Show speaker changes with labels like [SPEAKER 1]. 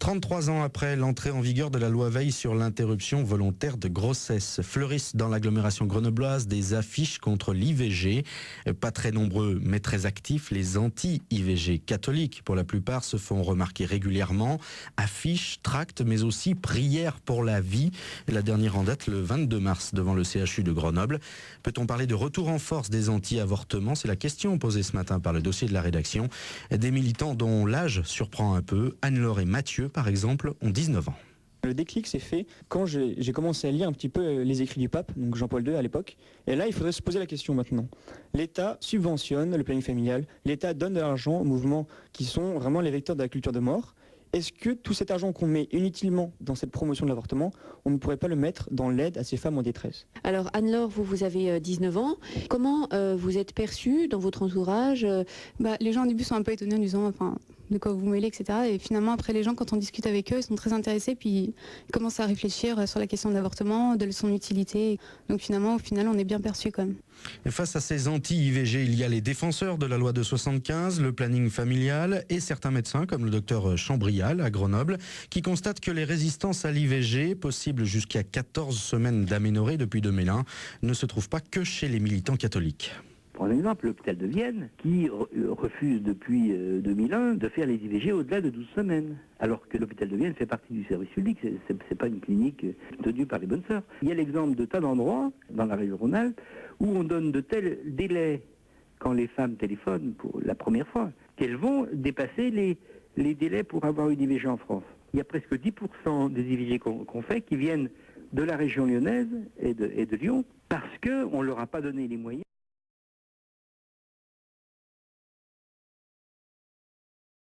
[SPEAKER 1] 33 ans après l'entrée en vigueur de la loi Veil sur l'interruption volontaire de grossesse, fleurissent dans l'agglomération grenobloise des affiches contre l'IVG. Pas très nombreux mais très actifs, les anti-IVG catholiques pour la plupart se font remarquer régulièrement. Affiches, tracts mais aussi prières pour la vie. La dernière en date le 22 mars devant le CHU de Grenoble. Peut-on parler de retour en force des anti-avortements? C'est la question posée ce matin par le dossier de la rédaction. Des militants dont l'âge surprend un peu, Anne-Laure et Mathieu par exemple, ont 19 ans.
[SPEAKER 2] Le déclic s'est fait quand j'ai commencé à lire un petit peu les écrits du pape, donc Jean-Paul II à l'époque. Et là, il faudrait se poser la question maintenant. L'État subventionne le planning familial, l'État donne de l'argent aux mouvements qui sont vraiment les vecteurs de la culture de mort. Est-ce que tout cet argent qu'on met inutilement dans cette promotion de l'avortement, on ne pourrait pas le mettre dans l'aide à ces femmes en détresse?
[SPEAKER 3] Alors Anne-Laure, vous avez 19 ans. Comment vous êtes perçue dans votre entourage?
[SPEAKER 4] Les gens au début sont un peu étonnés en disant de quoi vous mêlez, etc. Et finalement, après, les gens, quand on discute avec eux, ils sont très intéressés, puis ils commencent à réfléchir sur la question de l'avortement, de son utilité. Donc finalement, au final, on est bien perçu quand même.
[SPEAKER 1] Et face à ces anti-IVG, il y a les défenseurs de la loi de 75, le planning familial et certains médecins, comme le docteur Chambrial à Grenoble, qui constatent que les résistances à l'IVG, possibles jusqu'à 14 semaines d'aménorrhée depuis 2001, ne se trouvent pas que chez les militants catholiques.
[SPEAKER 5] Par exemple, l'hôpital de Vienne, qui refuse depuis 2001 de faire les IVG au-delà de 12 semaines. Alors que l'hôpital de Vienne fait partie du service public, c'est pas une clinique tenue par les bonnes sœurs. Il y a l'exemple de tas d'endroits, dans la région Rhône-Alpes, où on donne de tels délais quand les femmes téléphonent pour la première fois, qu'elles vont dépasser les délais pour avoir une IVG en France. Il y a presque 10% des IVG qu'on fait qui viennent de la région lyonnaise et de Lyon, parce qu'on ne leur a pas donné les moyens